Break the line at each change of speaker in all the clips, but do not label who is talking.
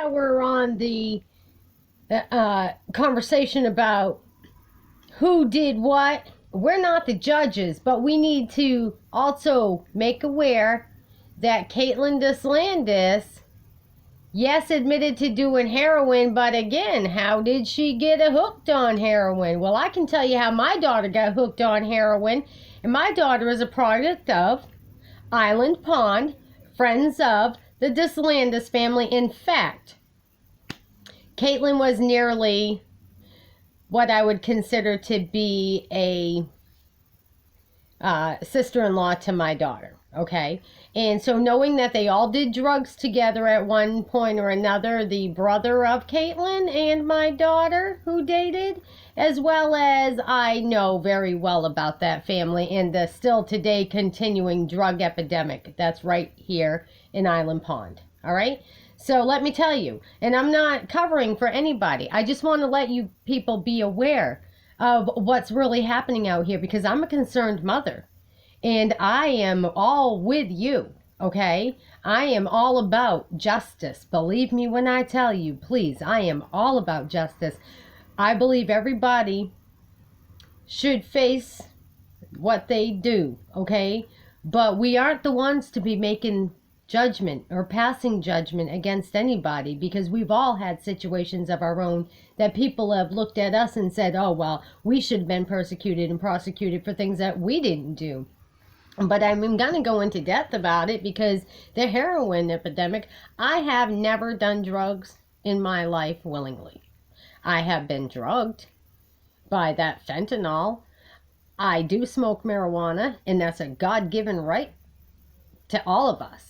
now we're on the conversation about who did what. We're not the judges, but we need to also make aware that Katelyn Deslandes, yes, admitted to doing heroin, but again, how did she get hooked on heroin? Well, I can tell you how my daughter got hooked on heroin, and my daughter is a product of Island Pond, friends of the Deslandes family. In fact, Katelyn was nearly what I would consider to be a sister-in-law to my daughter, okay? And so knowing that they all did drugs together at one point or another, the brother of Katelyn and my daughter who dated, as well as I know very well about that family and the still today continuing drug epidemic that's right here in Island Pond, all right? So let me tell you, and I'm not covering for anybody, I just want to let you people be aware of what's really happening out here, because I'm a concerned mother and I am all with you, okay? I am all about justice. Believe me when I tell you, please, I am all about justice. I believe everybody should face what they do, okay? But we aren't the ones to be making judgment or passing judgment against anybody, because we've all had situations of our own that people have looked at us and said, oh, well, we should have been persecuted and prosecuted for things that we didn't do. But I'm going to go into depth about it because the heroin epidemic, I have never done drugs in my life willingly. I have been drugged by that fentanyl. I do smoke marijuana, and that's a God-given right to all of us.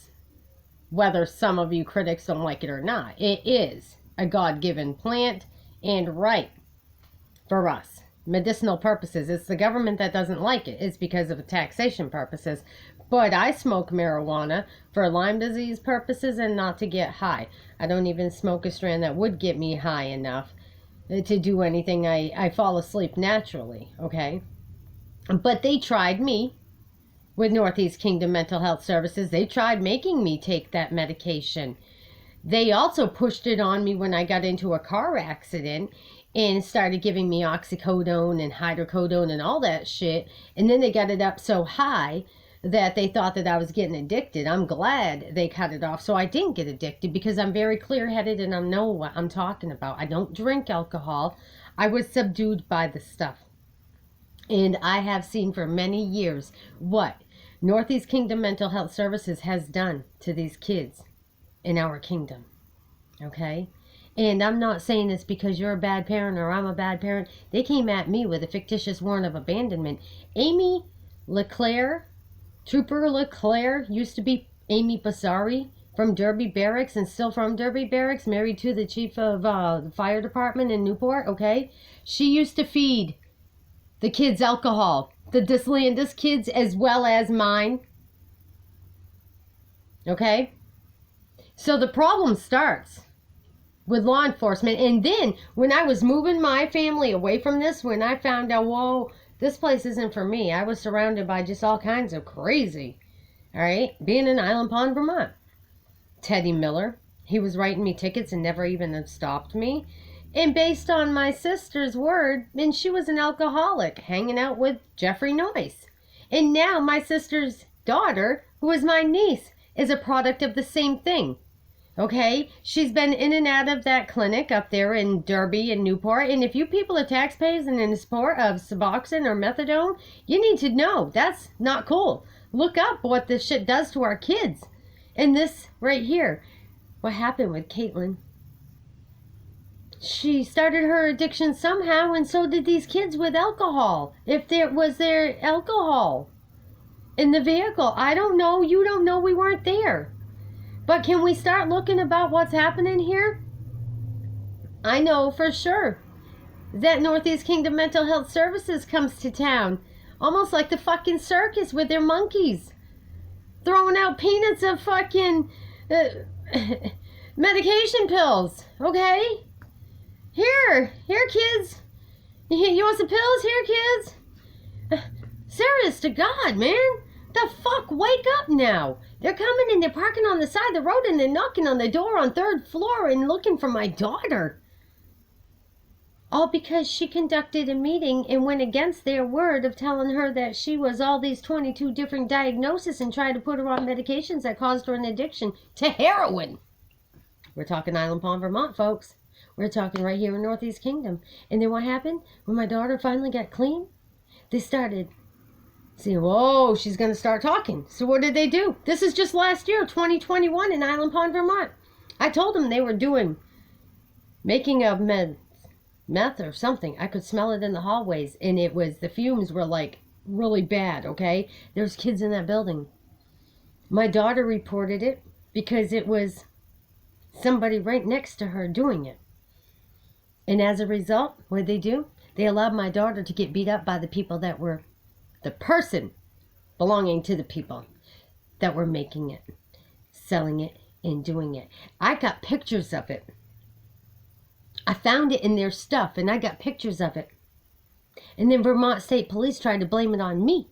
Whether some of you critics don't like it or not, it is a God-given plant and right for us. Medicinal purposes. It's the government that doesn't like it. It's because of taxation purposes. But I smoke marijuana for Lyme disease purposes and not to get high. I don't even smoke a strand that would get me high enough to do anything. I fall asleep naturally, okay? But they tried me with Northeast Kingdom Mental Health Services. They tried making me take that medication. They also pushed it on me when I got into a car accident and started giving me oxycodone and hydrocodone and all that shit. And then they got it up so high that they thought that I was getting addicted. I'm glad they cut it off so I didn't get addicted, because I'm very clear-headed and I know what I'm talking about. I don't drink alcohol. I was subdued by the stuff. And I have seen for many years what Northeast Kingdom Mental Health Services has done to these kids in our kingdom, okay? And I'm not saying this because you're a bad parent or I'm a bad parent. They came at me with a fictitious warrant of abandonment. Amy LeClaire, Trooper LeClaire, used to be Amy Basari from Derby Barracks and still from Derby Barracks, married to the chief of the fire department in Newport, okay? She used to feed the kids alcohol. The Deslandes kids as well as mine. Okay? So the problem starts with law enforcement. And then when I was moving my family away from this, when I found out, whoa, this place isn't for me, I was surrounded by just all kinds of crazy. All right? Being in Island Pond, Vermont. Teddy Miller, he was writing me tickets and never even stopped me. And based on my sister's word, and she was an alcoholic, hanging out with Jeffrey Noyce. And now my sister's daughter, who is my niece, is a product of the same thing. Okay? She's been in and out of that clinic up there in Derby and Newport. And if you people are taxpayers and in support of Suboxone or Methadone, you need to know that's not cool. Look up what this shit does to our kids. And this right here, what happened with Katelyn. She started her addiction somehow, and so did these kids with alcohol. If there was alcohol in the vehicle, I don't know, you don't know, we weren't there. But can we start looking about what's happening here? I know for sure that Northeast Kingdom Mental Health Services comes to town, almost like the fucking circus with their monkeys, throwing out peanuts of fucking medication pills, okay? Here, kids. You want some pills? Here, kids. Serious to God, man. What the fuck? Wake up now. They're coming and they're parking on the side of the road and they're knocking on the door on 3rd floor and looking for my daughter. All because she conducted a meeting and went against their word of telling her that she was all these 22 different diagnoses and tried to put her on medications that caused her an addiction to heroin. We're talking Island Pond, Vermont, folks. We're talking right here in Northeast Kingdom. And then what happened? When my daughter finally got clean, they started saying, whoa, she's going to start talking. So what did they do? This is just last year, 2021, in Island Pond, Vermont. I told them they were making of meth or something. I could smell it in the hallways, and the fumes were like really bad, okay? There's kids in that building. My daughter reported it because it was somebody right next to her doing it. And as a result, what did they do? They allowed my daughter to get beat up by the people that were the person belonging to the people that were making it, selling it, and doing it. I got pictures of it. I found it in their stuff, and I got pictures of it. And then Vermont State Police tried to blame it on me.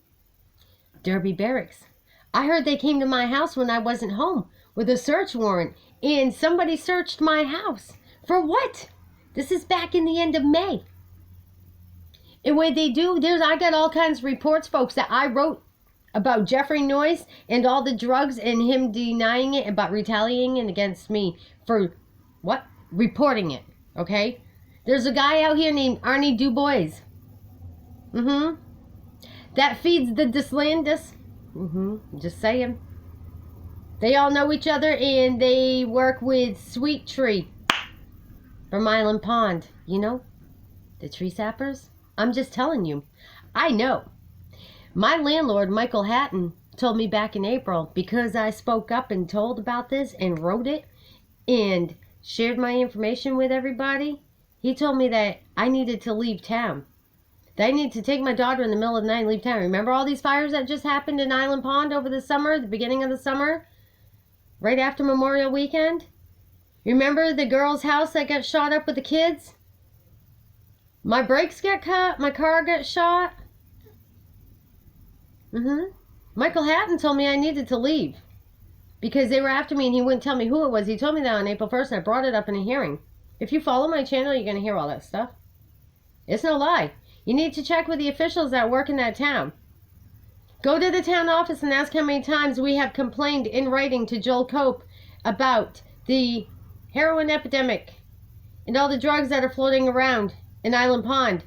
Derby Barracks. I heard they came to my house when I wasn't home with a search warrant, and somebody searched my house. For what? This is back in the end of May. And what they do, I got all kinds of reports, folks, that I wrote about Jeffrey Noyes and all the drugs and him denying it, about retaliating against me for what? Reporting it, okay? There's a guy out here named Arnie Dubois. That feeds the Deslandes. Just saying. They all know each other, and they work with Sweet Tree from Island Pond. You know? The tree sappers? I'm just telling you. I know. My landlord, Michael Hatton, told me back in April, because I spoke up and told about this and wrote it and shared my information with everybody, he told me that I needed to leave town. That I needed to take my daughter in the middle of the night and leave town. Remember all these fires that just happened in Island Pond over the summer, the beginning of the summer? Right after Memorial Weekend? Remember the girl's house that got shot up with the kids? My brakes got cut. My car got shot. Michael Hatton told me I needed to leave because they were after me, and he wouldn't tell me who it was. He told me that on April 1st, and I brought it up in a hearing. If you follow my channel, you're going to hear all that stuff. It's no lie. You need to check with the officials that work in that town. Go to the town office and ask how many times we have complained in writing to Joel Cope about the heroin epidemic and all the drugs that are floating around in Island Pond.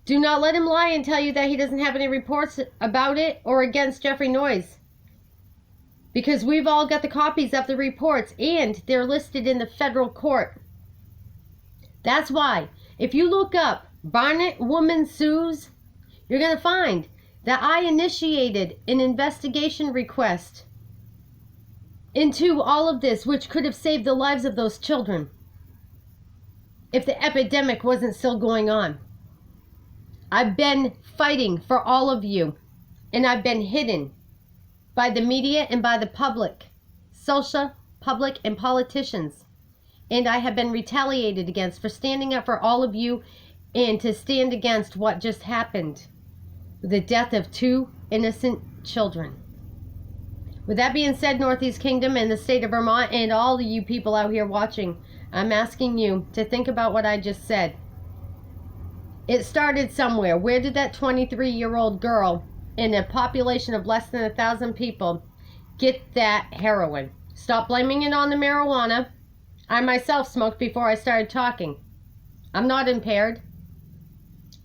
Do not let him lie and tell you that he doesn't have any reports about it or against Jeffrey Noyes. Because we've all got the copies of the reports, and they're listed in the federal court. That's why, if you look up Barnett Woman Sues, you're going to find that I initiated an investigation request into all of this, which could have saved the lives of those children if the epidemic wasn't still going on. I've been fighting for all of you, and I've been hidden by the media and by the public, social, public, and politicians. And I have been retaliated against for standing up for all of you and to stand against what just happened, the death of 2 innocent children. With that being said, Northeast Kingdom and the state of Vermont and all of you people out here watching, I'm asking you to think about what I just said. It started somewhere. Where did that 23-year-old girl in a population of less than 1,000 people get that heroin? Stop blaming it on the marijuana. I myself smoked before I started talking. I'm not impaired.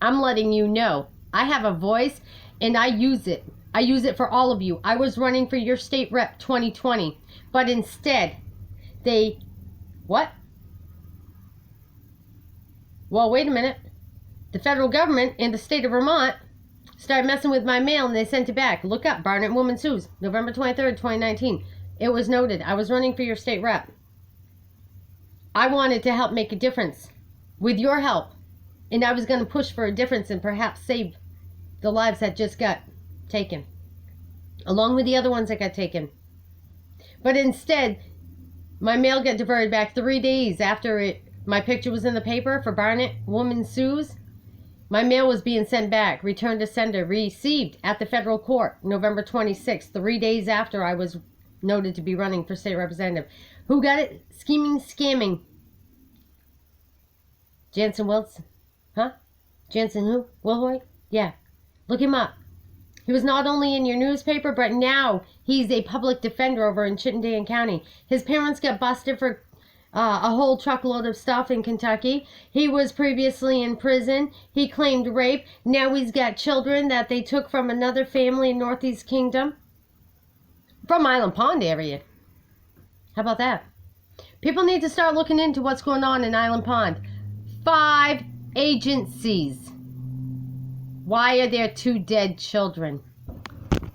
I'm letting you know. I have a voice, and I use it. I use it for all of you. I was running for your state rep 2020, but instead, what? Well, wait a minute. The federal government and the state of Vermont started messing with my mail, and they sent it back. Look up Barnett Woman Sues, November 23rd, 2019. It was noted. I was running for your state rep. I wanted to help make a difference with your help, and I was going to push for a difference and perhaps save the lives that just got taken, along with the other ones that got taken. But instead, my mail got diverted back 3 days after my picture was in the paper for Barnett Woman Sues. My mail was being sent back. Return to sender. Received at the federal court, November 26th, 3 days after I was noted to be running for state representative. Who got it? Scheming, scamming. Jansen Wilson. Huh? Jansen who? Wilhoit? Yeah. Look him up. He was not only in your newspaper, but now he's a public defender over in Chittenden County. His parents got busted for a whole truckload of stuff in Kentucky. He was previously in prison. He claimed rape. Now he's got children that they took from another family in Northeast Kingdom. From Island Pond area. How about that? People need to start looking into what's going on in Island Pond. 5 agencies. Why are there 2 dead children?